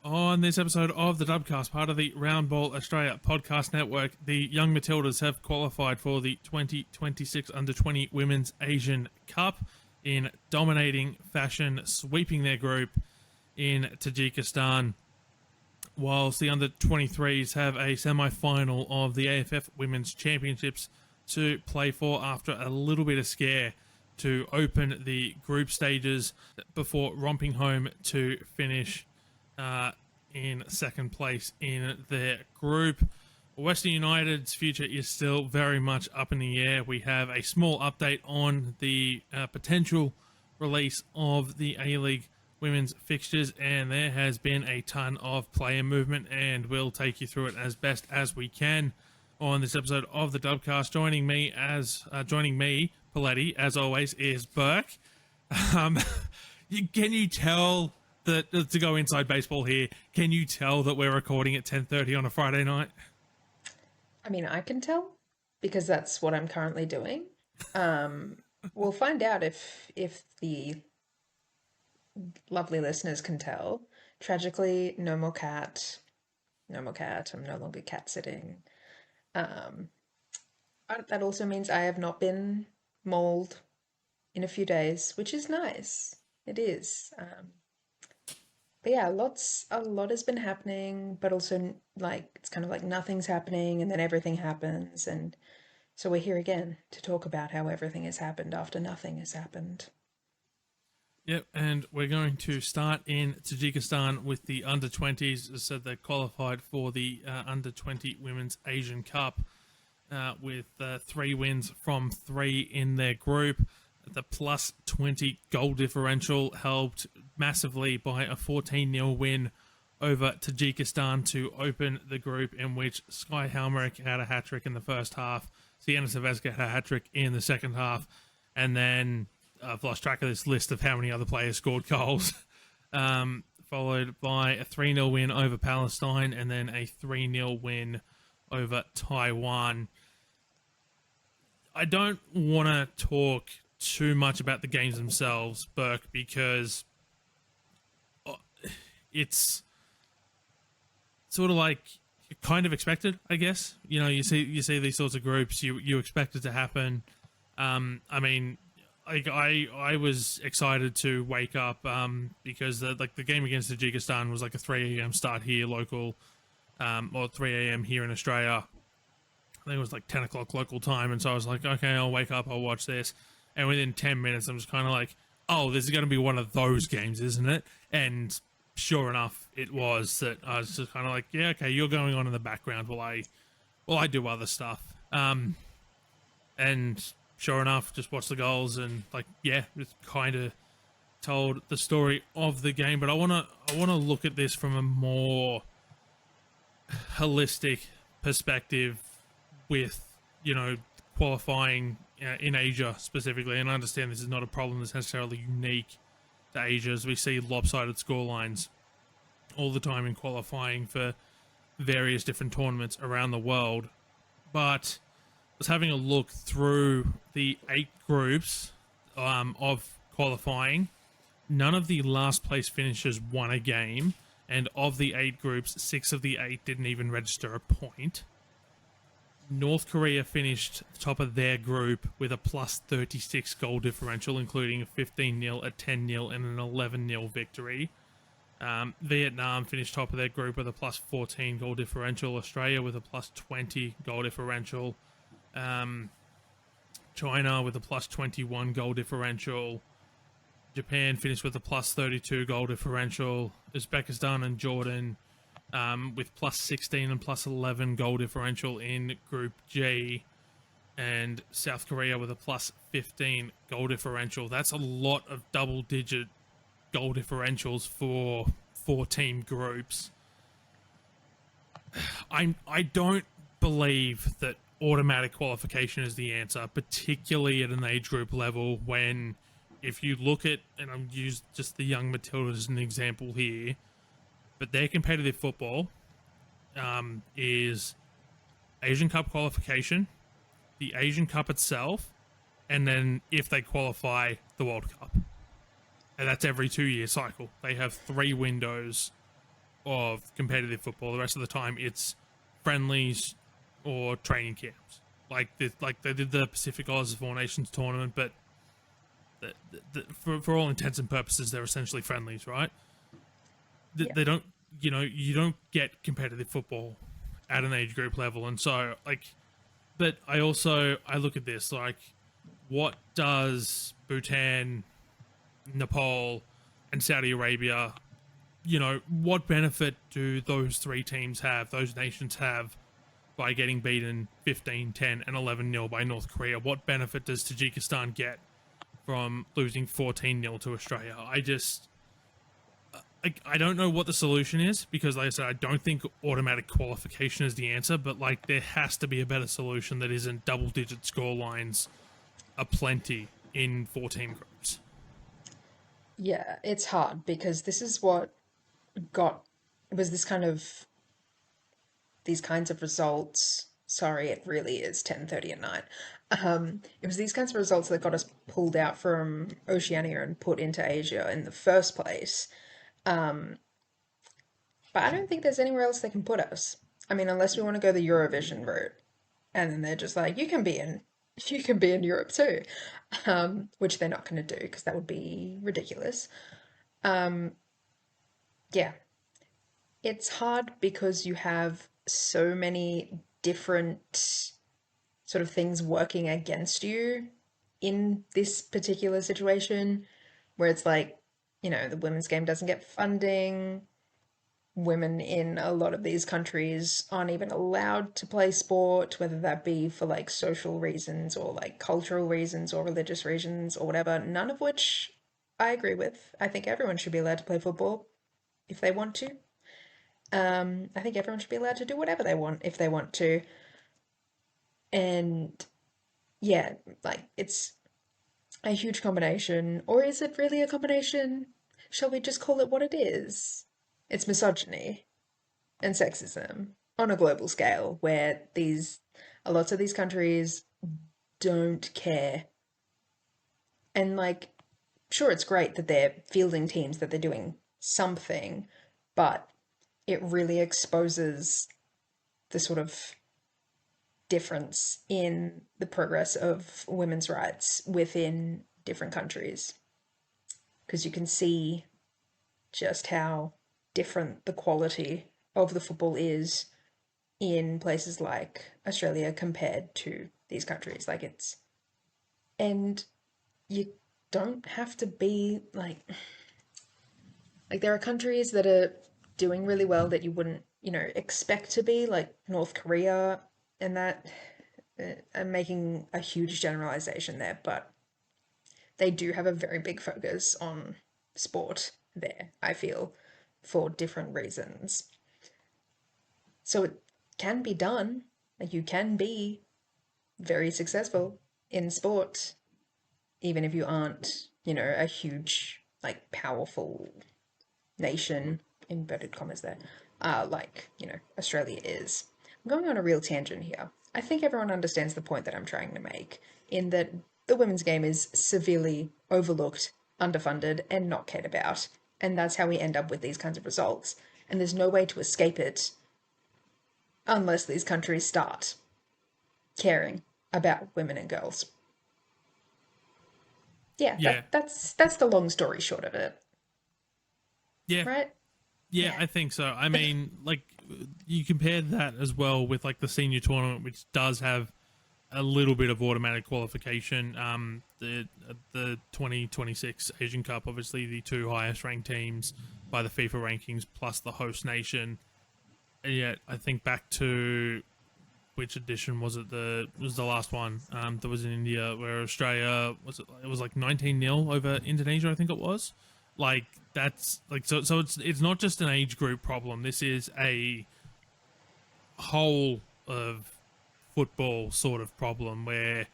On this episode of the Dubcast, part of the Round Ball Australia podcast network, the young Matildas have qualified for the 2026 Under-20 Women's Asian Cup in dominating fashion, sweeping their group in Tajikistan, whilst the Under-23's have a semi-final of the AFF Women's Championships to play for after a little bit of scare to open the group stages before romping home to finish in second place in their group. Western United's future is still very much up in the air. We have a small update on the potential release of the A-League women's fixtures, and there has been a ton of player movement, and we'll take you through it as best as we can on this episode of the Dubcast. Joining me, Poletti, as always, is Burke. Can you tell that, to go inside baseball here, can you tell that we're recording at 10:30 on a Friday night? I mean, I can tell because that's what I'm currently doing. We'll find out if the lovely listeners can tell. Tragically, no more cat. I'm no longer cat sitting. That also means I have not been mauled in a few days, which is nice. It is. But yeah, a lot has been happening, but also like it's kind of like nothing's happening and then everything happens, and so we're here again to talk about how everything has happened after nothing has happened. Yep, and we're going to start in Tajikistan with the Under-20s. As I said, they qualified for the Under-20 Women's Asian Cup with 3 wins from 3 in their group. The plus 20 goal differential helped massively by a 14-0 win over Tajikistan to open the group, in which Sky Halmerick had a hat-trick in the first half, Sienna Saveska had a hat-trick in the second half, and then I've lost track of this list of how many other players scored goals, followed by a 3-0 win over Palestine, and then a 3-0 win over Taiwan. I don't want to talk too much about the games themselves, Burke, because it's sort of like kind of expected, I guess. You know, you see these sorts of groups, you expect it to happen. I mean, like I was excited to wake up because the game against Tajikistan was like a 3 a.m. start here local, or 3 a.m. here in Australia. I think it was like 10 o'clock local time, and so I was like, okay, I'll wake up, I'll watch this. And within 10 minutes, I'm just kind of like, oh, this is going to be one of those games, isn't it? And sure enough, it was. That I was just kind of like, yeah, okay, you're going on in the background while I do other stuff. And sure enough, just watched the goals and like, yeah, it kind of told the story of the game. But I wanna look at this from a more holistic perspective with, you know, qualifying in Asia specifically, and I understand this is not a problem that's necessarily unique to Asia, as we see lopsided scorelines all the time in qualifying for various different tournaments around the world. But I was having a look through the 8 groups of qualifying. None of the last place finishers won a game, and of the 8 groups, 6 of the 8 didn't even register a point. North Korea finished top of their group with a plus 36 goal differential, including a 15-0, a 10-0, and an 11-0 victory. Vietnam finished top of their group with a plus 14 goal differential. Australia with a plus 20 goal differential. China with a plus 21 goal differential. Japan finished with a plus 32 goal differential. Uzbekistan and Jordan with plus 16 and plus 11 goal differential in Group G, and South Korea with a plus 15 goal differential. That's a lot of double-digit goal differentials for 4-team groups. I don't believe that automatic qualification is the answer, particularly at an age group level, when if you look at, and I'm used just the young Matildas as an example here, but their competitive football is Asian Cup qualification, the Asian Cup itself, and then if they qualify, the World Cup. And that's every 2-year cycle. They have 3 windows of competitive football. The rest of the time, it's friendlies or training camps. Like they did the Pacific Islands Four Nations tournament, but for all intents and purposes, they're essentially friendlies, right? Yeah. They don't, you don't get competitive football at an age group level, and so but I look at this like, what does Bhutan, Nepal, and Saudi Arabia, what benefit do those three teams have, those nations have, by getting beaten 15, 10, and 11-0 by North Korea? What benefit does Tajikistan get from losing 14-0 to Australia? I don't know what the solution is, because like I said, I don't think automatic qualification is the answer, but like there has to be a better solution that isn't double-digit score lines aplenty in 14 groups. Yeah, it's hard because this is what got was this kind of these kinds of results. Sorry, it really is 10:30 at night. It was these kinds of results that got us pulled out from Oceania and put into Asia in the first place. Um, but I don't think there's anywhere else they can put us. I mean, unless we want to go the Eurovision route, and then they're just like, you can be in Europe too, which they're not going to do because that would be ridiculous. Um, yeah, it's hard because you have so many different sort of things working against you in this particular situation, where it's like, the women's game doesn't get funding. Women in a lot of these countries aren't even allowed to play sport, whether that be for like social reasons or like cultural reasons or religious reasons or whatever, none of which I agree with. I think everyone should be allowed to play football if they want to. I think everyone should be allowed to do whatever they want if they want to. And yeah, like it's a huge combination. Or is it really a combination? Shall we just call it what it is? It's misogyny and sexism on a global scale, where lots of these countries don't care. And like, sure, it's great that they're fielding teams, that they're doing something, but it really exposes the sort of difference in the progress of women's rights within different countries. Because you can see just how different the quality of the football is in places like Australia compared to these countries. And you don't have to be like there are countries that are doing really well that you wouldn't, expect to be, like North Korea, and that I'm making a huge generalization there, but they do have a very big focus on sport there, I feel, for different reasons. So it can be done. Like you can be very successful in sport, even if you aren't, a huge, like powerful nation, inverted commas there, like, Australia is. I'm going on a real tangent here. I think everyone understands the point that I'm trying to make, in that the women's game is severely overlooked, underfunded, and not cared about. And that's how we end up with these kinds of results. And there's no way to escape it unless these countries start caring about women and girls. Yeah, Yeah, that's the long story short of it, yeah, right? yeah. Yeah. I think so. I mean, like, you compare that as well with like the senior tournament, which does have a little bit of automatic qualification. The 2026 Asian Cup, obviously the two highest ranked teams by the FIFA rankings, plus the host nation. And yet, I think back to which edition was it? It was the last one that was in India, where Australia it was like 19-0 over Indonesia, I think it was. Like that's like so it's not just an age group problem. This is a whole of football sort of problem where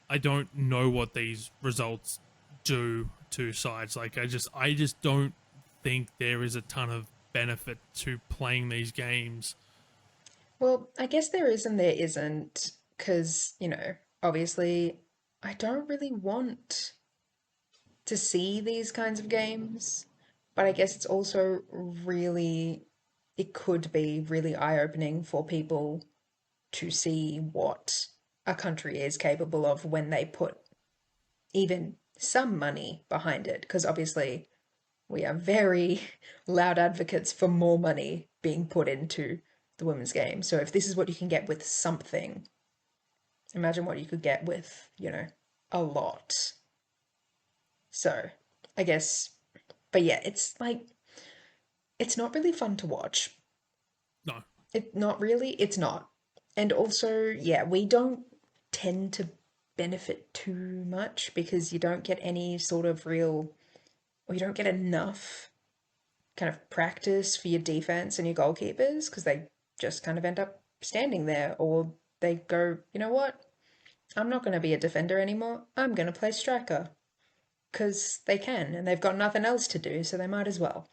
I don't know what these results do to sides. Like I just don't think there is a ton of benefit to playing these games. Well, I guess there is and there isn't, because, obviously, I don't really want to see these kinds of games, but I guess it's also really it could be really eye-opening for people to see what a country is capable of when they put even some money behind it. Because obviously, we are very loud advocates for more money being put into the women's game. So if this is what you can get with something, imagine what you could get with, a lot. So I guess, but yeah, it's like, it's not really fun to watch. No. Not really, it's not. And also, yeah, we don't tend to benefit too much because you don't get any sort of real, or you don't get enough kind of practice for your defense and your goalkeepers because they just kind of end up standing there, or they go, you know what? I'm not going to be a defender anymore. I'm going to play striker because they can and they've got nothing else to do, so they might as well.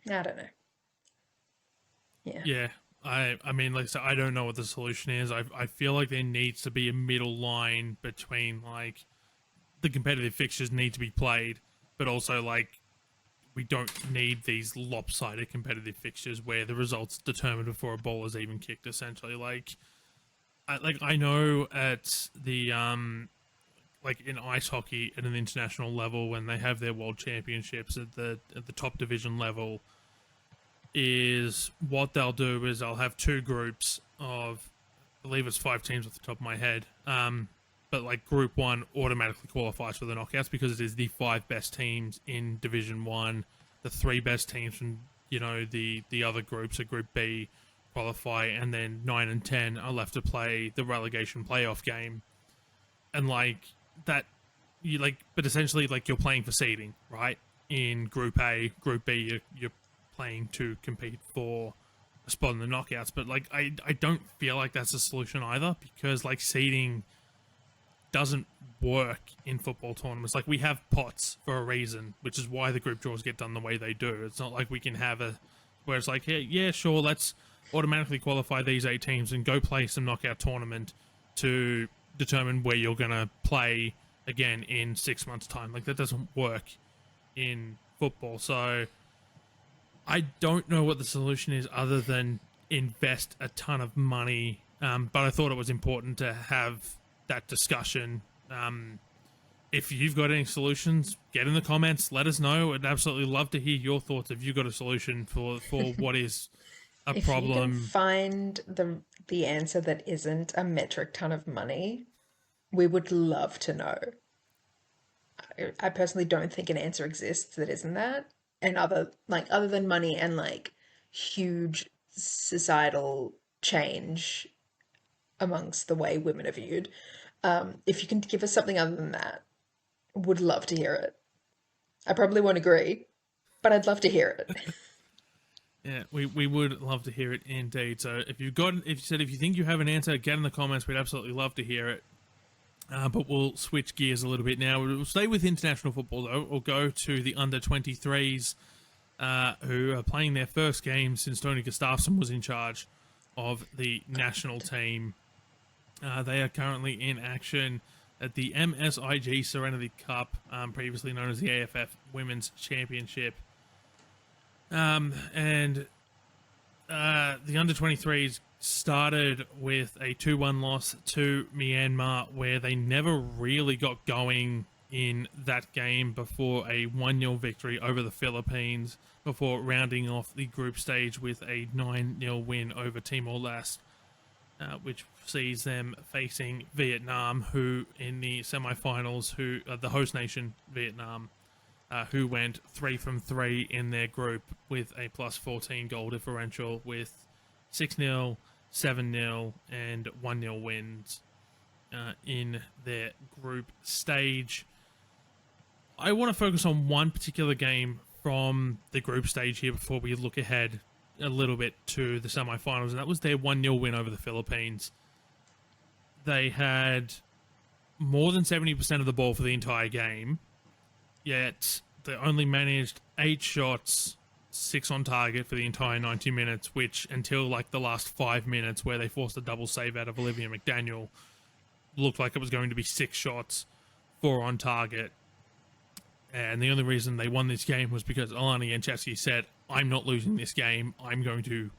I don't know. Yeah. Yeah. I mean, like I said, I don't know what the solution is. I feel like there needs to be a middle line between, like, the competitive fixtures need to be played, but also, like, we don't need these lopsided competitive fixtures where the results determined before a ball is even kicked, essentially. I know at the like in ice hockey at an international level, when they have their world championships at the top division level, is what they'll do is they'll have two groups of, I believe it's 5 teams off the top of my head, but like group 1 automatically qualifies for the knockouts because it is the 5 best teams in division 1. The 3 best teams from, the other groups, of group B, qualify, and then 9 and 10 are left to play the relegation playoff game. And like that, but essentially, like, you're playing for seeding, right? In group A, group B, you're playing to compete for a spot in the knockouts. But like, I don't feel like that's a solution either, because like seeding doesn't work in football tournaments. Like, we have pots for a reason, which is why the group draws get done the way they do. It's not like we can have where it's like, yeah, sure, let's automatically qualify these 8 teams and go play some knockout tournament to determine where you're going to play again in 6 months' time. Like, that doesn't work in football. So I don't know what the solution is other than invest a ton of money. But I thought it was important to have that discussion. If you've got any solutions, get in the comments, let us know. I'd absolutely love to hear your thoughts if you've got a solution for what is a If problem. you can find the answer that isn't a metric ton of money, we would love to know. I personally don't think an answer exists that isn't that. And other than money and like huge societal change amongst the way women are viewed, if you can give us something other than that, would love to hear it. I probably won't agree, but I'd love to hear it. Yeah, we would love to hear it indeed. So if you think you have an answer, get in the comments. We'd absolutely love to hear it. But we'll switch gears a little bit now. We'll stay with international football, though. We'll go to the under-23's, who are playing their first game since Tony Gustafsson was in charge of the national team. They are currently in action at the MSIG Serenity Cup, previously known as the AFF Women's Championship. And the under-23's started with a 2-1 loss to Myanmar, where they never really got going in that game before a 1-0 victory over the Philippines, before rounding off the group stage with a 9-0 win over Timor-Leste, which sees them facing Vietnam, who in the semi-finals, the host nation, Vietnam, who went 3 from 3 in their group with a plus 14 goal differential, with 6-0, 7-0, and 1-0 wins in their group stage. I want to focus on one particular game from the group stage here before we look ahead a little bit to the semi-finals, and that was their 1-0 win over the Philippines. They had more than 70% of the ball for the entire game, yet they only managed 8 shots, 6 on target for the entire 90 minutes, which until like the last 5 minutes where they forced a double save out of Olivia McDaniel, looked like it was going to be 6 shots, 4 on target. And the only reason they won this game was because Alana Yanchevsky said, I'm not losing this game. I'm going to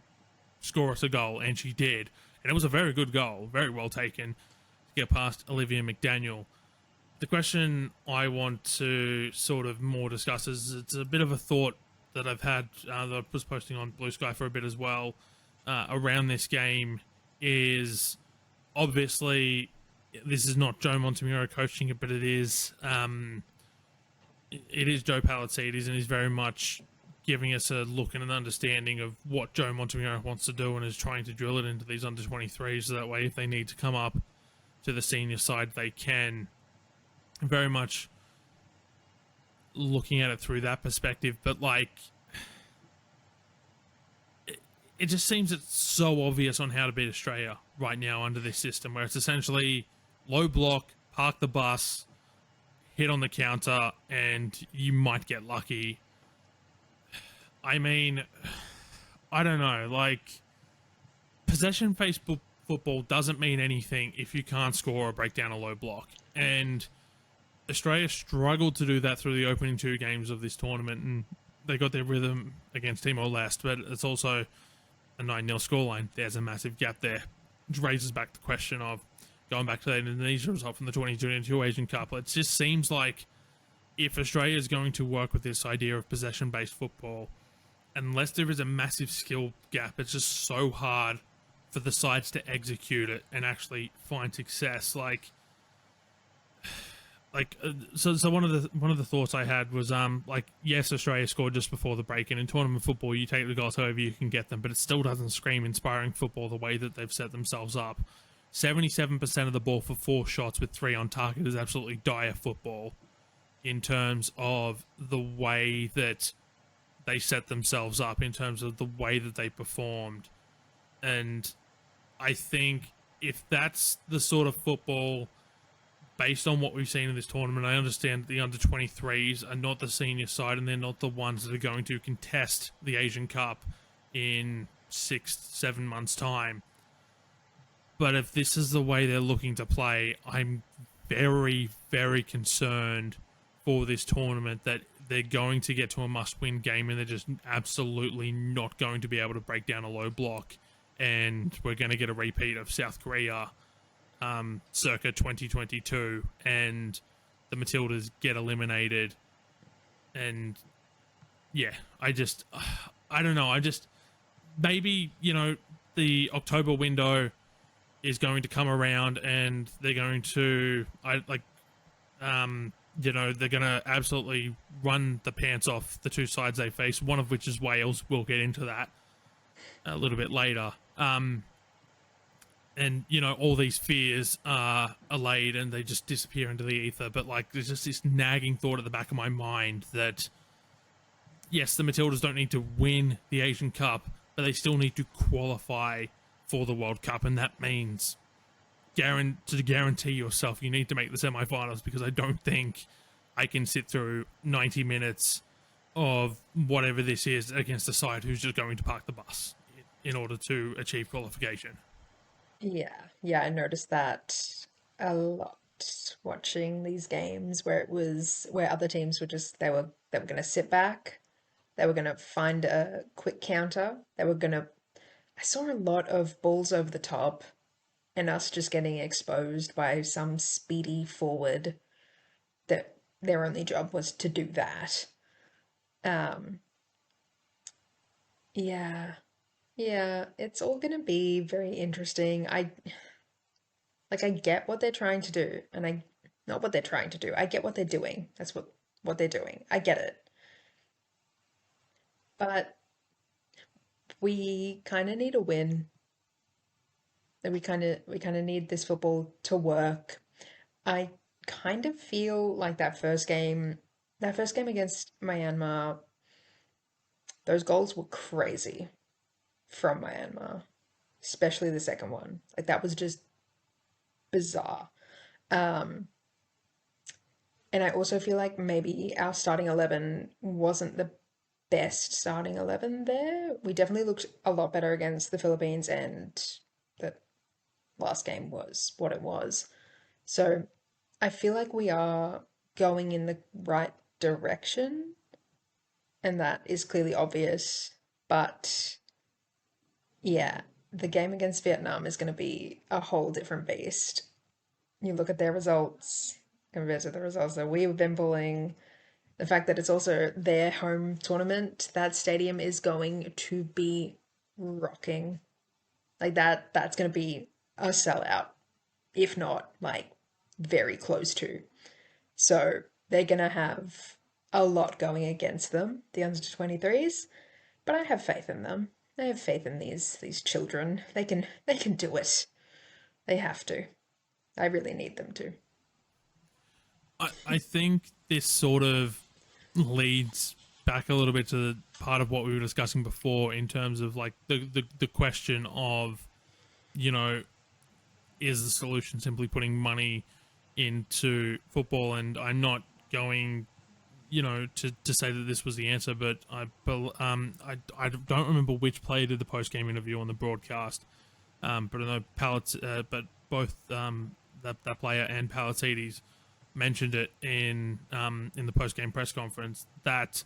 score us a goal, and she did. And it was a very good goal, very well taken to get past Olivia McDaniel. The question I want to sort of more discuss is it's a bit of a thought that I've had that I was posting on Blue Sky for a bit as well around this game is obviously this is not Joe Montemuro coaching it, but it is Joe Palacides, and he's very much giving us a look and an understanding of what Joe Montemuro wants to do and is trying to drill it into these under-23s so that way if they need to come up to the senior side they can. Very much looking at it through that perspective, but like it just seems it's so obvious on how to beat Australia right now under this system where it's essentially low block, park the bus, hit on the counter, and you might get lucky. I mean, I don't know, like possession-based football doesn't mean anything if you can't score or break down a low block, and Australia struggled to do that through the opening 2 games of this tournament, and they got their rhythm against Timor-Leste, but it's also a 9-0 scoreline. There's a massive gap there, which raises back the question of going back to the Indonesia result from the 2022 Asian Cup. It just seems like if Australia is going to work with this idea of possession-based football, unless there is a massive skill gap, it's just so hard for the sides to execute it and actually find success. So one of the thoughts I had was yes, Australia scored just before the break, and in tournament football you take the goals however you can get them, but it still doesn't scream inspiring football the way that they've set themselves up. 77% of the ball for 4 shots with 3 on target is absolutely dire football in terms of the way that they set themselves up, in terms of the way that they performed. And I think if that's the sort of football based on what we've seen in this tournament, I understand the under-23s are not the senior side and they're not the ones that are going to contest the Asian Cup in 6-7 months' time. But if this is the way they're looking to play, I'm very, very concerned for this tournament that they're going to get to a must-win game and they're just absolutely not going to be able to break down a low block. And we're going to get a repeat of South Korea circa 2022, and the Matildas get eliminated. And yeah, I don't know. Maybe, the October window is going to come around and they're going to, they're going to absolutely run the pants off the 2 sides they face, one of which is Wales. We'll get into that a little bit later. And, all these fears are allayed and they just disappear into the ether. But, there's just this nagging thought at the back of my mind that, yes, the Matildas don't need to win the Asian Cup, but they still need to qualify for the World Cup. And that means to guarantee yourself you need to make the semi-finals, because I don't think I can sit through 90 minutes of whatever this is against a side who's just going to park the bus in order to achieve qualification. Yeah, I noticed that a lot watching these games where other teams were just they were going to sit back, they were going to find a quick counter, I saw a lot of balls over the top and us just getting exposed by some speedy forward that their only job was to do that. Um, yeah, yeah, it's all gonna be very interesting. I get what they're trying to do, and not what they're trying to do. I get what they're doing. That's what they're doing. I get it. But we kind of need a win. And we kind of need this football to work. I kind of feel like that first game against Myanmar, those goals were crazy from Myanmar, especially the second one. Like that was just bizarre. Um, and I also feel like maybe our starting 11 wasn't the best starting 11 there. We definitely looked a lot better against the Philippines, and the last game was what it was. So I feel like we are going in the right direction. and that is clearly obvious. But yeah, the game against Vietnam is going to be a whole different beast. You look at their results compared to the results that we've been pulling. The fact that it's also their home tournament, that stadium is going to be rocking. Like that's going to be a sellout, if not like very close to. So they're going to have a lot going against them, the under 23s, but I have faith in them. I have faith in these children. They can do it. They have to. I really need them to. I think this sort of leads back a little bit to the part of what we were discussing before in terms of like the question of, you know, is the solution simply putting money into football? And I'm not going, you know, to say that this was the answer, but I don't remember which player did the post game interview on the broadcast, but I know but both that player and Poletti mentioned it in the post game press conference that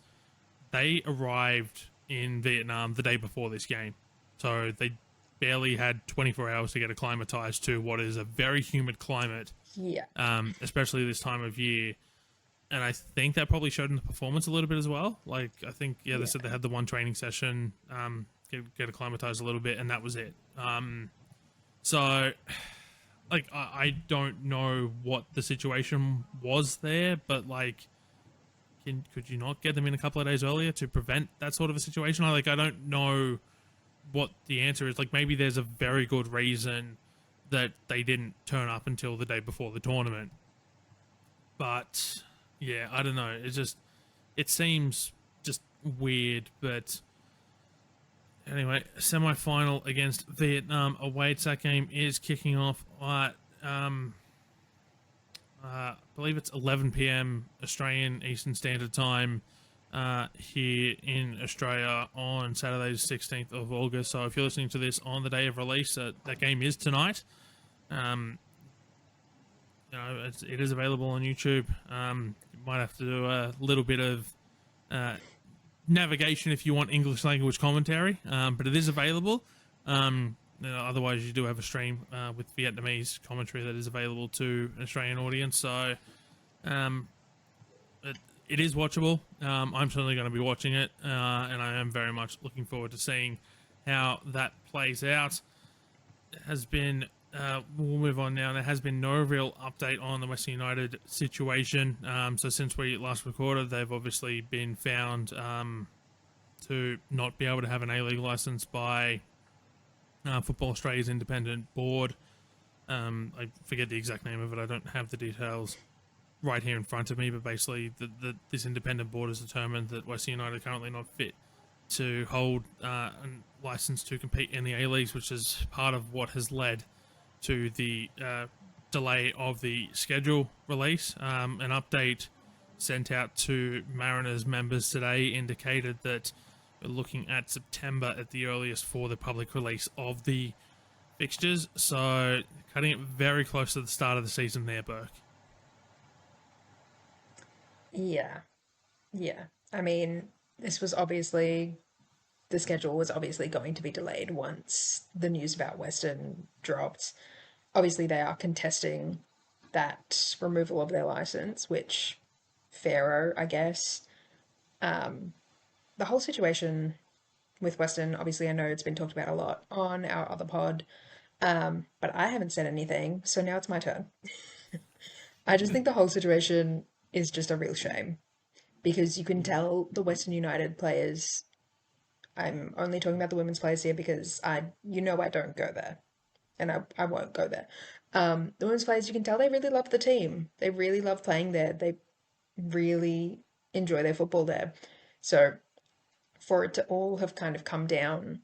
they arrived in Vietnam the day before this game, so they barely had 24 hours to get acclimatized to what is a very humid climate, Yeah. especially this time of year. And I think that probably showed in the performance a little bit as well. Like, I think, yeah, they said they had the one training session, get acclimatized a little bit, and that was it. So, like, I don't know what the situation was there, but, like, could you not get them in a couple of days earlier to prevent that sort of a situation? I don't know what the answer is. Like, maybe there's a very good reason that they didn't turn up until the day before the tournament. But yeah, I don't know. It seems just weird. But anyway, semi-final against Vietnam awaits. That game is kicking off at I believe it's 11 p.m. Australian Eastern Standard Time here in Australia on Saturday, the 16th of August. So if you're listening to this on the day of release, that game is tonight. You know, it is available on YouTube. You might have to do a little bit of navigation if you want English language commentary, but it is available. You know, otherwise, you do have a stream with Vietnamese commentary that is available to an Australian audience. So it is watchable. I'm certainly going to be watching it, and I am very much looking forward to seeing how that plays out. It has been we'll move on now. There has been no real update on the Western United situation. So since we last recorded, they've obviously been found to not be able to have an A-League license by Football Australia's independent board. I forget the exact name of it. I don't have the details right here in front of me, but basically this independent board has determined that Western United are currently not fit to hold a license to compete in the A-Leagues, which is part of what has led to the delay of the schedule release. An update sent out to Mariners members today indicated that we're looking at September at the earliest for the public release of the fixtures. So cutting it very close to the start of the season there, Burke. Yeah. Yeah. I mean, this was obviously the schedule was obviously going to be delayed once the news about Western dropped. Obviously, they are contesting that removal of their license, which fairer, I guess. The whole situation with Western, obviously, I know it's been talked about a lot on our other pod, but I haven't said anything, so now it's my turn. I just think the whole situation is just a real shame because you can tell the Western United players. I'm only talking about the women's players here because I don't go there, and I won't go there. The women's players, you can tell they really love the team. They really love playing there. They really enjoy their football there. So for it to all have kind of come down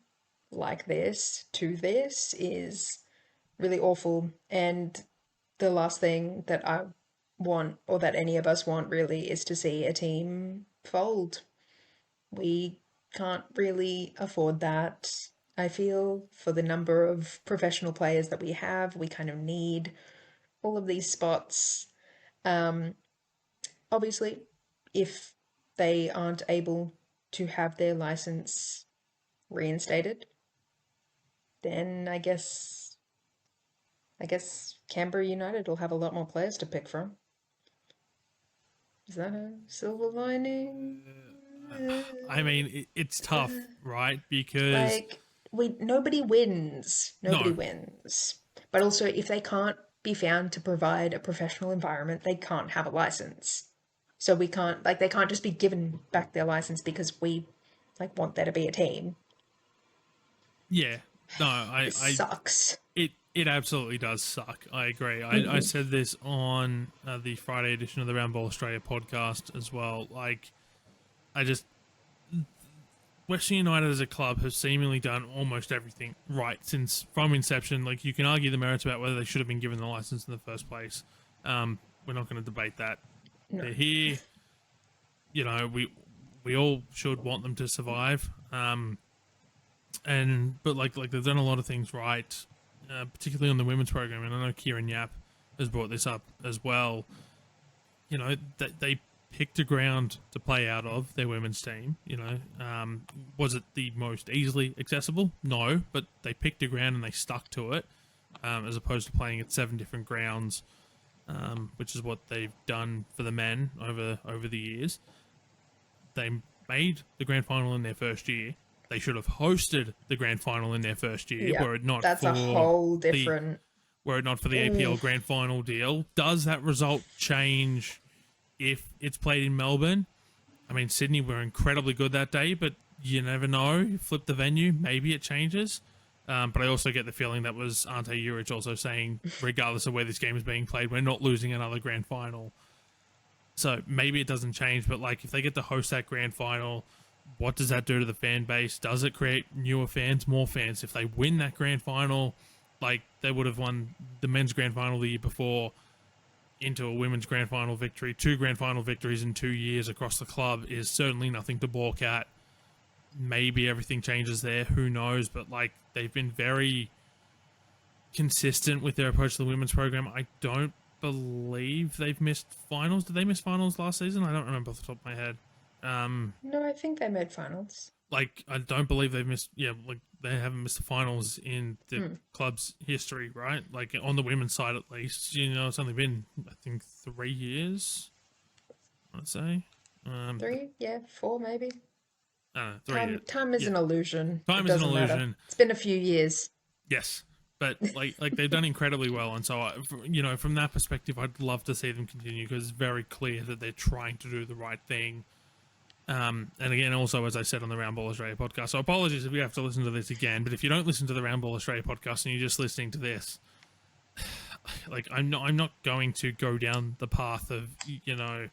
like this to this is really awful. And the last thing that I want, or that any of us want really, is to see a team fold. We can't really afford that. I feel for the number of professional players that we have, we kind of need all of these spots. Um, Obviously, if they aren't able to have their license reinstated, then I guess Canberra United will have a lot more players to pick from. Is that a silver lining? I mean, it's tough, right? Because Like nobody wins. Nobody no, wins. But also, if they can't be found to provide a professional environment, they can't have a license. So we can't they can't just be given back their license because we want there to be a team. yeah, no, This sucks. it absolutely does suck. I agree. I said this on the Friday edition of the Round Ball Australia podcast as well. Like, I just Western United as a club has seemingly done almost everything right from inception. Like, you can argue the merits about whether they should have been given the license in the first place. We're not going to debate that. No. They're here. You know, we all should want them to survive. But they've done a lot of things right, particularly on the women's program. And I know Kieran Yap has brought this up as well. You know, they picked a ground to play out of, their women's team. You know, was it the most easily accessible? No, but they picked a ground and they stuck to it, as opposed to playing at 7 different grounds, which is what they've done for the men over the years. They made the grand final in their first year. They should have hosted the grand final in their first year, Yeah, were it not that's for a whole different. were it not for the APL grand final deal. Does that result change if it's played in Melbourne? I mean, Sydney were incredibly good that day, but you never know. You flip the venue, maybe it changes. But I also get the feeling that was Ante Juric also saying, regardless of where this game is being played, we're not losing another grand final. So maybe it doesn't change, but like if they get to host that grand final, what does that do to the fan base? Does it create newer fans, more fans? If they win that grand final, like they would have won the men's grand final the year before, into a women's grand final victory, 2 grand final victories in 2 years across the club is certainly nothing to balk at. Maybe everything changes there, who knows? But like they've been very consistent with their approach to the women's program. I don't believe they've missed finals. Did they miss finals last season? I don't remember off the top of my head. No, I think they made finals. Like, I don't believe they've missed, like, they haven't missed the finals in the club's history, right? Like, on the women's side, at least, you know, it's only been, I think, 3 years, I'd say. 3? Yeah, 4 maybe. 3 years. Time is an illusion. Time It is an doesn't matter. illusion. It's been a few years. Yes. But, like they've done incredibly well, and so, you know, from that perspective, I'd love to see them continue, because it's very clear that they're trying to do the right thing. And again, also, as I said on the Round Ball Australia podcast, so apologies if you have to listen to this again, but if you don't listen to the Round Ball Australia podcast and you're just listening to this, like, I'm not going to go down the path of, you know,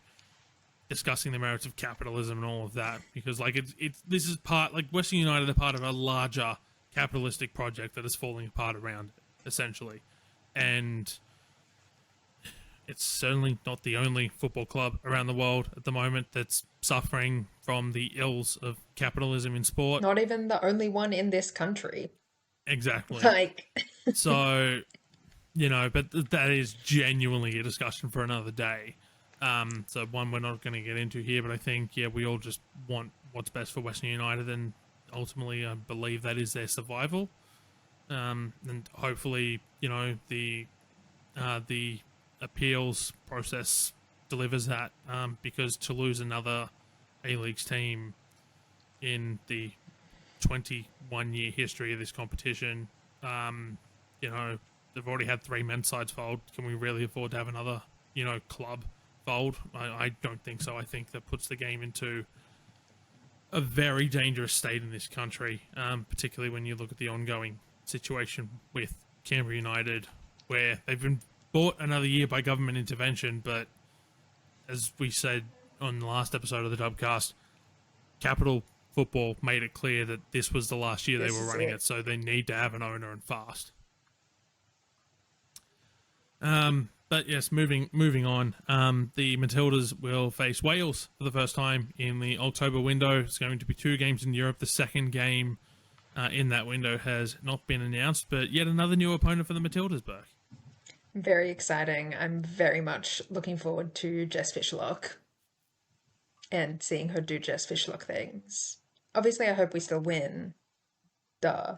discussing the merits of capitalism and all of that, because, like, this is part, like, Western United are part of a larger capitalistic project that is falling apart around it, essentially. And it's certainly not the only football club around the world at the moment that's suffering from the ills of capitalism in sport. Not even the only one in this country. Exactly. Like, so, you know, but that is genuinely a discussion for another day. So one we're not going to get into here, but I think, yeah, we all just want what's best for Western United, and ultimately I believe that is their survival. And hopefully, you know, the appeals process delivers that, because to lose another A-Leagues team in the 21-year history of this competition, you know, they've already had 3 men's sides fold. Can we really afford to have another, you know, club fold? I don't think so. I think that puts the game into a very dangerous state in this country, particularly when you look at the ongoing situation with Canberra United, where they've been bought another year by government intervention, but as we said on the last episode of the Dubcast, Capital Football made it clear that this was the last year they were running it, so they need to have an owner and fast. But yes, moving on, the Matildas will face Wales for the first time in the October window. It's going to be 2 games in Europe. The second game in that window has not been announced, but yet another new opponent for the Matildas, Burke. very exciting. I'm very much looking forward to Jess Fishlock. and seeing her do Jess Fishlock things. Obviously, I hope we still win, duh,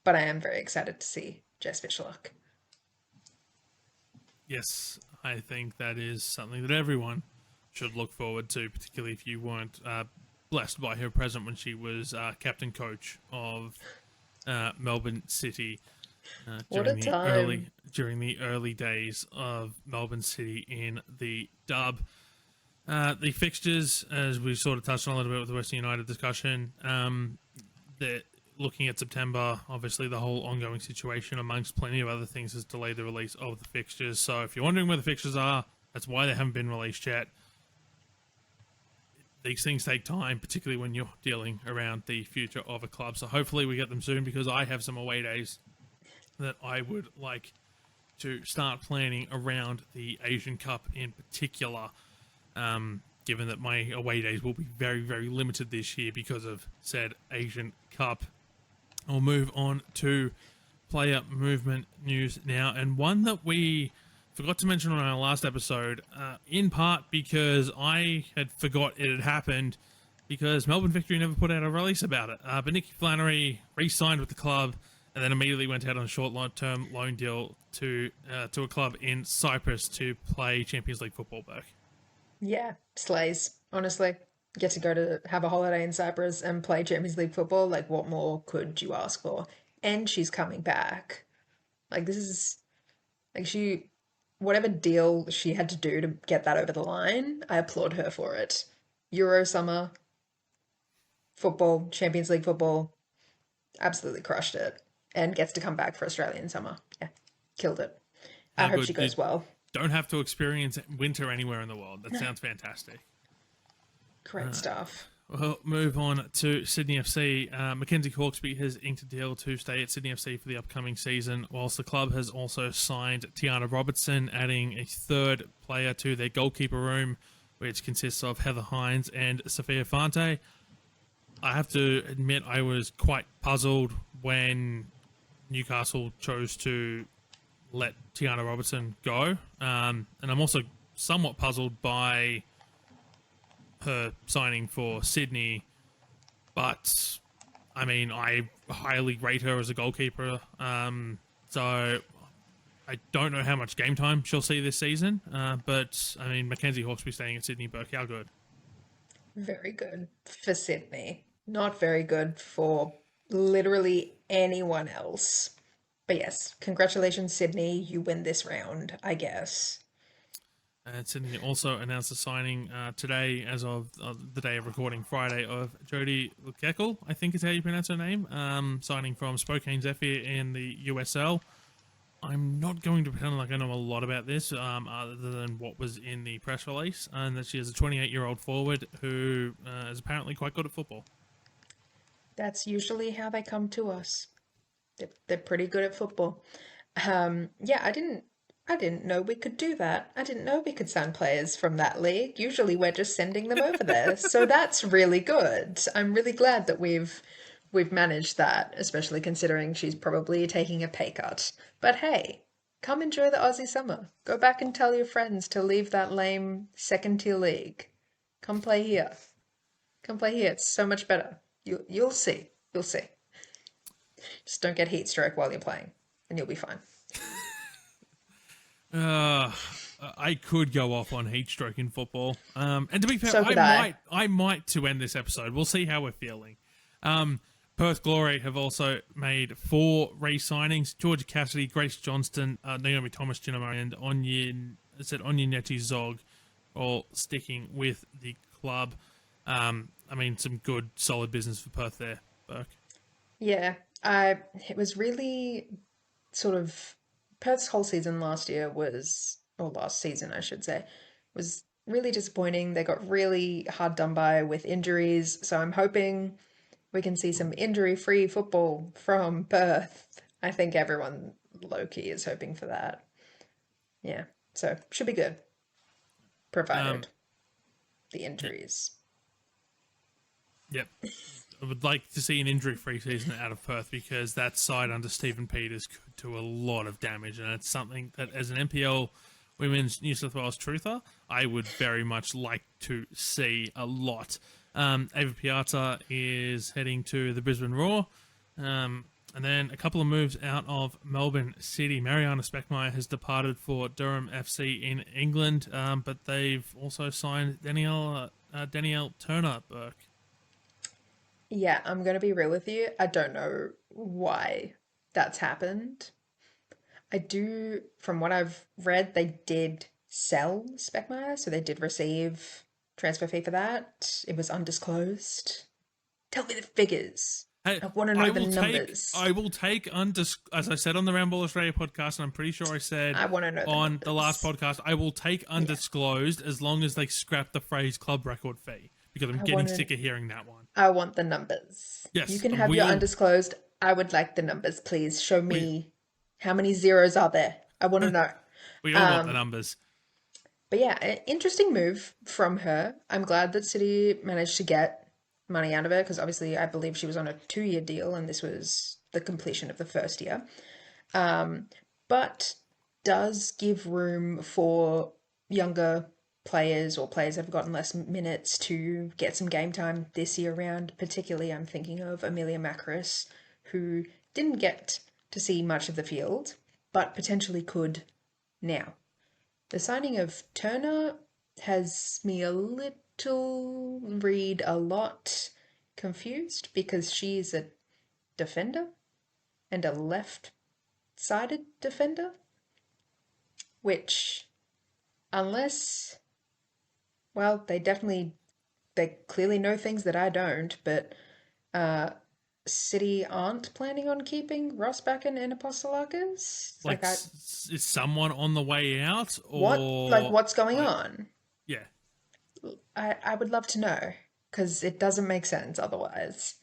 but I am very excited to see Jess Fishlock. Yes, I think that is something that everyone should look forward to, particularly if you weren't blessed by her present when she was captain coach of Melbourne City What a time. during the early days of Melbourne City in the dub. The fixtures, as we sort of touched on a little bit with the Western United discussion, that looking at September, obviously the whole ongoing situation amongst plenty of other things has delayed the release of the fixtures. So if you're wondering where the fixtures are, that's why they haven't been released yet. These things take time, particularly when you're dealing around the future of a club. So hopefully we get them soon, because I have some away days that I would like to start planning around the Asian Cup in particular, given that my away days will be very, very limited this year because of said Asian Cup. I'll move on to player movement news now, and one that we forgot to mention on our last episode, in part because I had forgot it had happened, because Melbourne Victory never put out a release about it. But Nikki Flannery re-signed with the club and then immediately went out on a short-term loan deal to a club in Cyprus to play Champions League football, Burke. Yeah, slays. Honestly, get to go to have a holiday in Cyprus and play Champions League football. Like, what more could you ask for? And she's coming back. Like, this is like whatever deal she had to do to get that over the line, I applaud her for it. Euro summer, football, Champions League football, absolutely crushed it. And gets to come back for Australian summer. Yeah, killed it. I hope she goes well. Don't have to experience winter anywhere in the world. That sounds fantastic. Great stuff. Well, move on to Sydney FC. Mackenzie Hawkesby has inked a deal to stay at Sydney FC for the upcoming season, whilst the club has also signed Tiana Robertson, adding a third player to their goalkeeper room, which consists of Heather Hines and Sophia Fante. I have to admit I was quite puzzled when Newcastle chose to let Tiana Robertson go. And I'm also somewhat puzzled by her signing for Sydney, but I mean, I highly rate her as a goalkeeper. So I don't know how much game time she'll see this season, but I mean, Mackenzie Hawkesby staying at Sydney, Burke, how good? Very good for Sydney. Not very good for literally anyone else. But yes, congratulations, Sydney. You win this round, I guess. And Sydney also announced the signing today, as of the day of recording, Friday, of Jodie Lukekel, I think is how you pronounce her name, signing from Spokane Zephyr in the USL. I'm not going to pretend like I know a lot about this, other than what was in the press release, and that she is a 28-year-old forward who is apparently quite good at football. That's usually how they come to us. They're pretty good at football. Yeah, I didn't know we could do that. I didn't know we could sign players from that league. Usually we're just sending them over there. So that's really good. I'm really glad that we've managed that, especially considering she's probably taking a pay cut. But hey, come enjoy the Aussie summer. Go back and tell your friends to leave that lame second-tier league. Come play here. Come play here. It's so much better. You'll see. You'll see. Just don't get heat stroke while you're playing, and you'll be fine. I could go off on heat stroke in football. And to be fair, So could I. I might to end this episode. We'll see how we're feeling. Perth Glory have also made 4 re-signings: Georgia Cassidy, Grace Johnston, Naomi Thomas, Gina Murray, and Onyineti Zog, all sticking with the club. I mean, some good, solid business for Perth there, Burke. Yeah, it was really sort of Perth's whole season last year was, or last season, I should say, was really disappointing. They got really hard done by with injuries, so I'm hoping we can see some injury-free football from Perth. I think everyone low-key is hoping for that. Yeah, so should be good, provided the injuries. Yep. I would like to see an injury-free season out of Perth, because that side under Stephen Peters could do a lot of damage, and it's something that, as an NPL Women's New South Wales truther, I would very much like to see a lot. Ava Piazza is heading to the Brisbane Roar. And then a couple of moves out of Melbourne City. Mariana Speckmeyer has departed for Durham FC in England, but they've also signed Danielle Turner Burke. Yeah, I'm going to be real with you. I don't know why that's happened. I do, from what I've read, they did sell Speckmeyer, so they did receive transfer fee for that. It was undisclosed. Tell me the figures. Hey, I want to know the numbers. I will take, as I said on the Ramble Australia podcast, and I'm pretty sure I said I want to know on the last podcast, I will take undisclosed as long as they scrap the phrase club record fee, because I'm getting sick of hearing that one. I want the numbers. Yes. You can have your undisclosed. I would like the numbers, please. Show me how many zeros are there. I want to know. We all want the numbers. But yeah, an interesting move from her. I'm glad that City managed to get money out of her, because obviously I believe she was on a 2-year deal and this was the completion of the first year. But does give room for younger players or players that have gotten less minutes to get some game time this year round. Particularly I'm thinking of Amelia Macris, who didn't get to see much of the field, but potentially could now. The signing of Turner has me a lot confused, because she's a defender and a left-sided defender, which, unless, well, they clearly know things that I don't, but City aren't planning on keeping Rosbacken and Apostolakis? Is someone on the way out? Or what's going on? Yeah. I would love to know, because it doesn't make sense otherwise.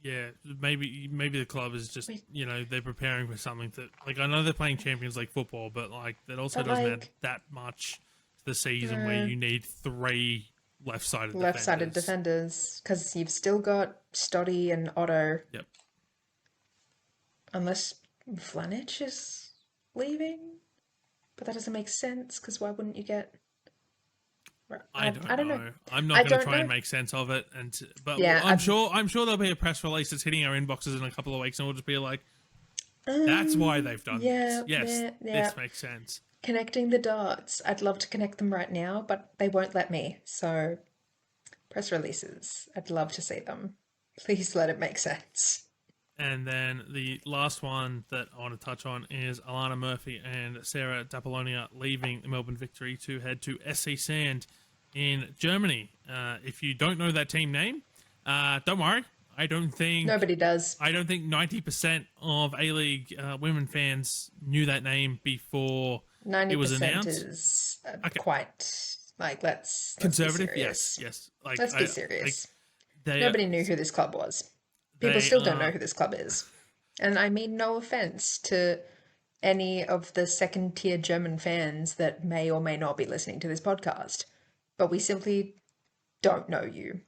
Yeah, maybe the club is just, they're preparing for something that, I know they're playing Champions League football, but, that also doesn't add that much to the season where you need 3 left-sided defenders, because you've still got Stoddy and Otto. Yep. Unless Flanich is leaving, but that doesn't make sense, because why wouldn't you get? I don't know. I'm not going to try and make sense of it, but yeah, I'm sure there'll be a press release that's hitting our inboxes in a couple of weeks, and we'll just be like, "That's why they've done this." Yes, this makes sense. Connecting the dots. I'd love to connect them right now, but they won't let me. So, press releases. I'd love to see them. Please let it make sense. And then the last one that I want to touch on is Alana Murphy and Sarah D'Apollonia leaving the Melbourne Victory to head to SC Sand in Germany. If you don't know that team name, don't worry. I don't think nobody does. I don't think 90% of A-League women fans knew that name before it was announced. 90% is quite let's conservative. Be serious. Yes. Let's be serious. Nobody knew who this club was. People still don't know who this club is. And I mean no offense to any of the second-tier German fans that may or may not be listening to this podcast, but we simply don't know you.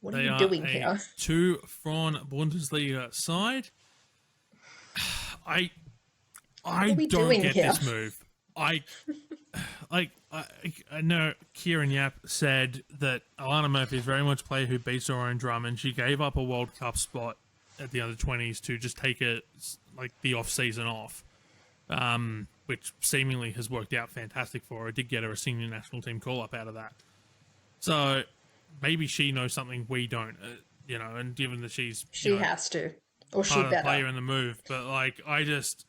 What are you doing here? 2 Frauen Bundesliga side. I don't get this move. I know Kieran Yap said that Alana Murphy is very much a player who beats her own drum, and she gave up a World Cup spot at the under-20s to just take the off-season off, which seemingly has worked out fantastic for her. It did get her a senior national team call-up out of that. So maybe she knows something we don't, and given that she has to, or she better player in the move. But I just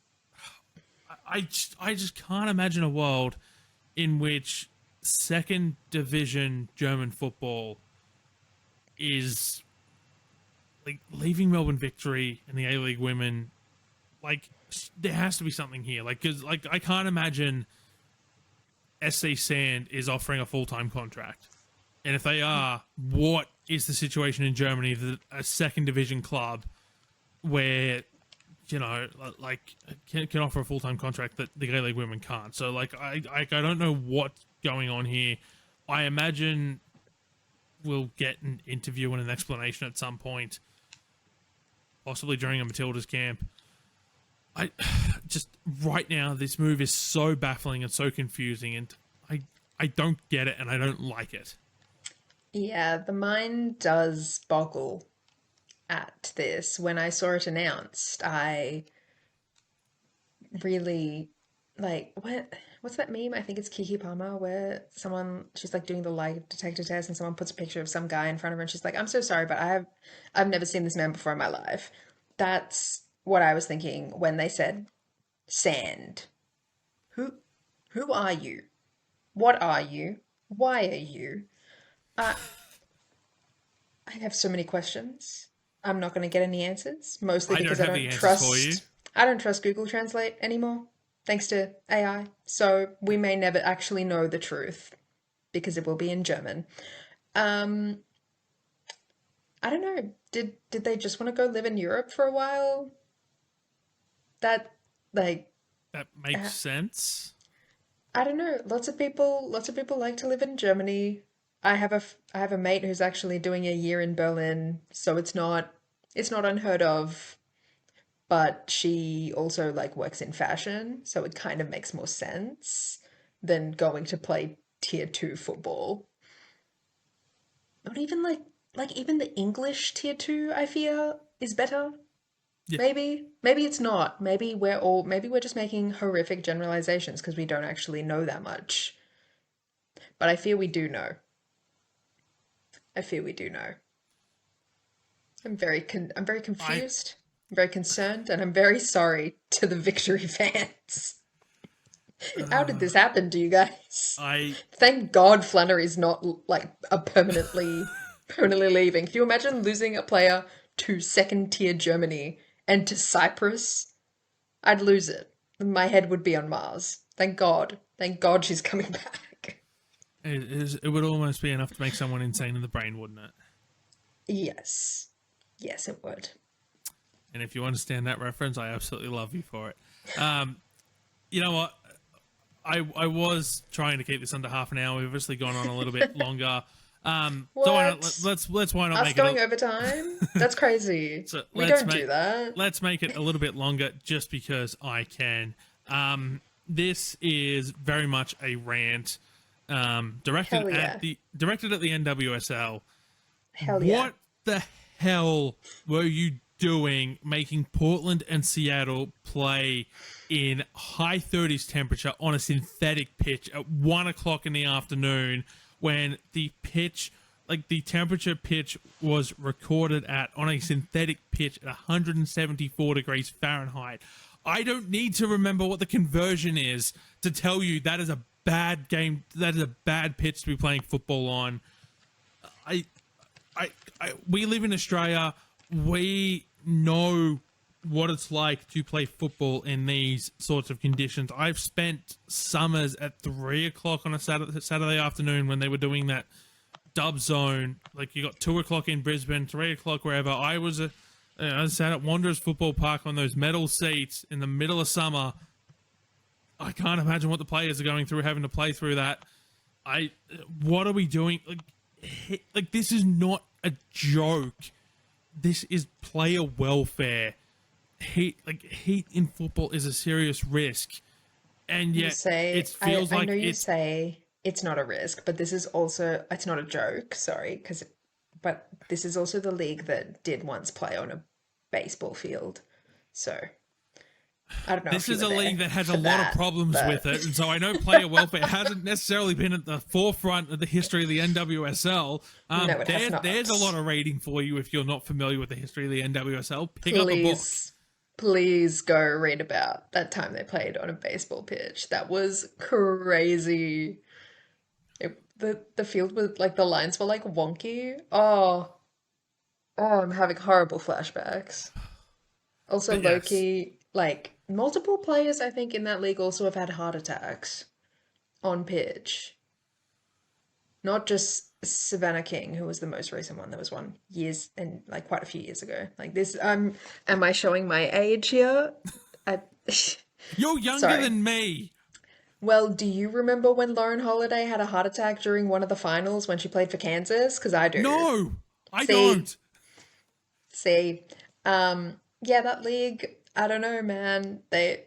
can't imagine a world in which second division German football is leaving Melbourne Victory and the A-League women. There has to be something here. Because I can't imagine SC Sand is offering a full-time contract. And if they are, what is the situation in Germany that a second division club where can offer a full-time contract that the A-League women can't? So I don't know what's going on here. I imagine we'll get an interview and an explanation at some point, possibly during a Matildas camp. I just right now this move is so baffling and so confusing, and I don't get it and I don't like it. Yeah, the mind does boggle at this. When I saw it announced, I really like what's that meme? I think it's Kiki Palmer where she's like doing the lie detector test and someone puts a picture of some guy in front of her and she's like, I'm so sorry, but I've never seen this man before in my life. That's what I was thinking when they said sand. Who who are you? What are you? Why are you? Uh, I have so many questions. I'm not going to get any answers, mostly I don't because I have the don't answers for you. trust I don't trust Google Translate anymore, thanks to AI. So we may never actually know the truth because it will be in German. Um, I don't know. Did they just want to go live in Europe for a while? That like That makes uh, sense. I don't know. Lots of people like to live in Germany. I have a mate who's actually doing a year in Berlin, so it's not unheard of. But she also like works in fashion, so it kind of makes more sense than going to play tier 2 football. Not even like even the English tier 2 I fear is better. Yeah, Maybe it's not. Maybe we're just making horrific generalizations because we don't actually know that much. But I fear we do know. I fear we do know. I'm very I confused. I'm very concerned, and I'm very sorry to the Victory fans. How did this happen to you guys? I Thank God Flannery's not like a permanently leaving. Can you imagine losing a player to second tier Germany and to Cyprus? I'd lose it. My head would be on Mars. Thank God. Thank God she's coming back. it would almost be enough to make someone insane in the brain, wouldn't it? Yes. Yes, it would. And if you understand that reference, I absolutely love you for it. You know what? I was trying to keep this under half an hour. We've obviously gone on a little bit longer. So why not, What? let's why not Us make it going overtime? That's crazy. so We don't do that. let's make it a little bit longer just because I can. This is very much a rant Hell yeah. directed at the NWSL. Hell yeah. What the hell were you doing making Portland and Seattle play in high 30s temperature on a synthetic pitch at 1 o'clock in the afternoon when the pitch, like the temperature pitch was recorded at on a synthetic pitch at 174 degrees Fahrenheit? I don't need to remember what the conversion is to tell you that is a bad game. That is a bad pitch to be playing football on. I, we live in Australia. We know what it's like to play football in these sorts of conditions. I've spent summers at 3 o'clock on a Saturday afternoon when they were doing that dub zone. Like you got 2 o'clock in Brisbane, 3 o'clock wherever. I sat at Wanderers Football Park on those metal seats in the middle of summer. I can't imagine what the players are going through having to play through that. What are we doing? Like this is not a joke. This is player welfare. Heat in football is a serious risk, and You yet say, it feels I like know you it's say it's not a risk, but this is also, it's not a joke, sorry, but this is also the league that did once play on a baseball field. So I don't know this if you is were a league there that has a for lot of that, problems but with it, and so I know player welfare hasn't necessarily been at the forefront of the history of the NWSL. no, it has There's a not. lot of rating for you if you're not familiar with the history of the NWSL. Pick up a book. Please, please go read about that time they played on a baseball pitch. That was crazy. The field was like the lines were like wonky. Oh, I'm having horrible flashbacks. Also, But yes, Loki, like multiple players, I think in that league also have had heart attacks on pitch. Not just Savannah King, who was the most recent one. There was one years and like quite a few years ago. Like this, am I showing my age here? I, you're younger sorry. than me. Well, do you remember when Lauren Holiday had a heart attack during one of the finals when she played for Kansas? Because I do. No, I See, don't. see. Yeah, that league. I don't know, man. They'd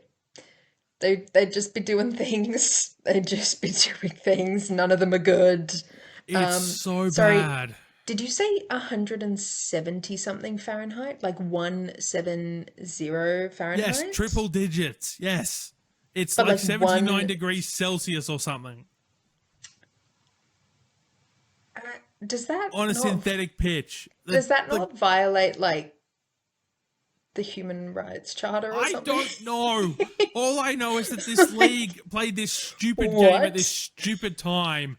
just be doing things. They'd just be doing things. None of them are good. It's so Sorry, bad. did you say 170 something Fahrenheit? Like 170 Yes, Fahrenheit? triple digits. Yes. It's But like like 79 degrees Celsius or something uh, does that on a not synthetic pitch. does that Like, not violate like the Human Rights Charter or I something? don't know. All I know is that this Like, league played this stupid game at this what? stupid time.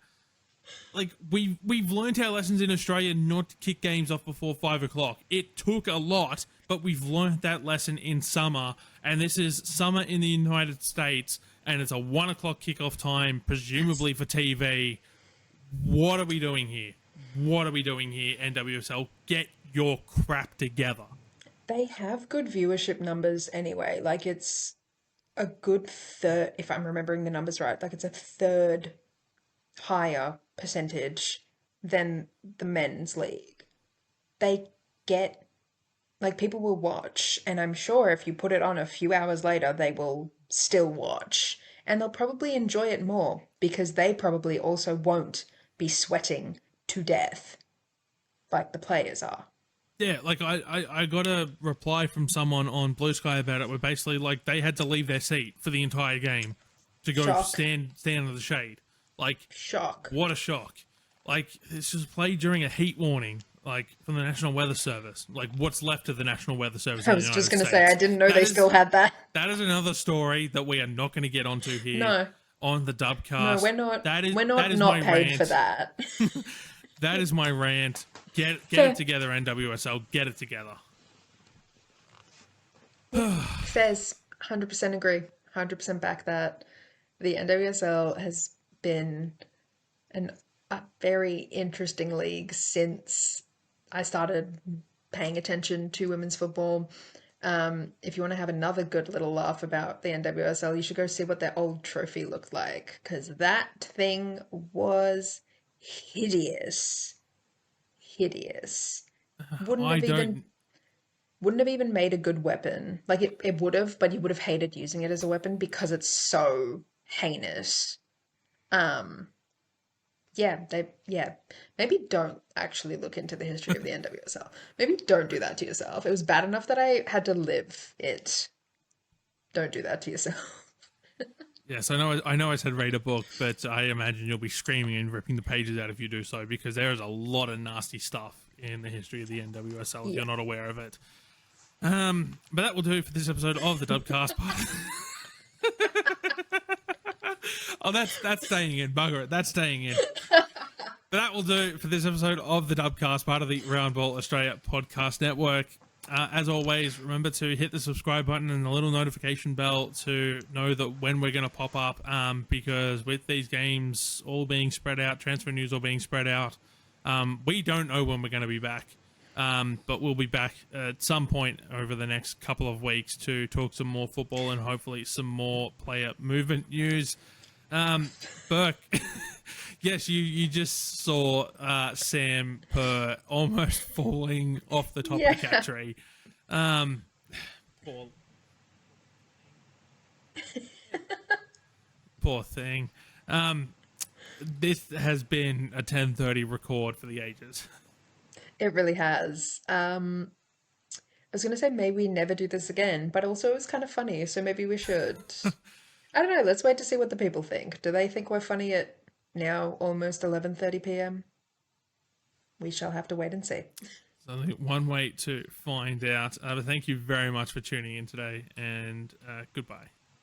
Like we've learned our lessons in Australia not to kick games off before 5 o'clock. It took a lot, but we've learned that lesson in summer, and this is summer in the United States, and it's a 1 o'clock kickoff time, presumably for TV. What are we doing here? What are we doing here, NWSL? Get your crap together. They have good viewership numbers anyway. Like it's a good third, if I'm remembering the numbers right, like it's a third higher percentage than the men's league. They get, like, people will watch, and I'm sure if you put it on a few hours later, they will still watch. And they'll probably enjoy it more because they probably also won't be sweating to death like the players are. Yeah, like I got a reply from someone on Blue Sky about it where basically like they had to leave their seat for the entire game to go Shock. stand under the shade. Like, Shock. what a shock. Like, this was played during a heat warning, like, from the National Weather Service. Like, what's left of the National Weather Service I in the was just United going to say, I States. didn't know That they is still had that. that is another story that we are not going to get onto here No, on the no, Dubcast. we're That not is not my paid for rant. that. That is my rant. Get Fair. it together, NWSL. Get it together. Says 100% agree, 100% back that. The NWSL has been a very interesting league since I started paying attention to women's football. If you want to have another good little laugh about the NWSL, you should go see what their old trophy looked like, because that thing was hideous. Hideous. Wouldn't I have even don't. wouldn't have even made a good weapon. Like it would have, but you would have hated using it as a weapon because it's so heinous. Um, yeah. Maybe don't actually look into the history of the NWSL. Maybe don't do that to yourself. It was bad enough that I had to live it. Don't do that to yourself. Yes, I know. I know. I said read a book, but I imagine you'll be screaming and ripping the pages out if you do so, because there is a lot of nasty stuff in the history of the NWSL if Yeah. you're not aware of it. But that will do for this episode of the Dubcast. Oh, that's staying in. Bugger it. That's staying in. But that will do for this episode of the Dubcast, part of the Round Ball Australia podcast network. As always, remember to hit the subscribe button and the little notification bell to know that when we're going to pop up, because with these games all being spread out, transfer news all being spread out, we don't know when we're going to be back. But we'll be back at some point over the next couple of weeks to talk some more football and hopefully some more player movement news. Burke, yes, you just saw Sam Purr almost falling off the top of the cat tree. Poor, poor thing. This has been a 10:30 record for the ages. It really has. I was gonna say maybe we never do this again, but also it was kind of funny, so maybe we should. I don't know, let's wait to see what the people think. Do they think we're funny at now almost 11:30 p.m.? We shall have to wait and see. So I think one way to find out. But thank you very much for tuning in today, and goodbye.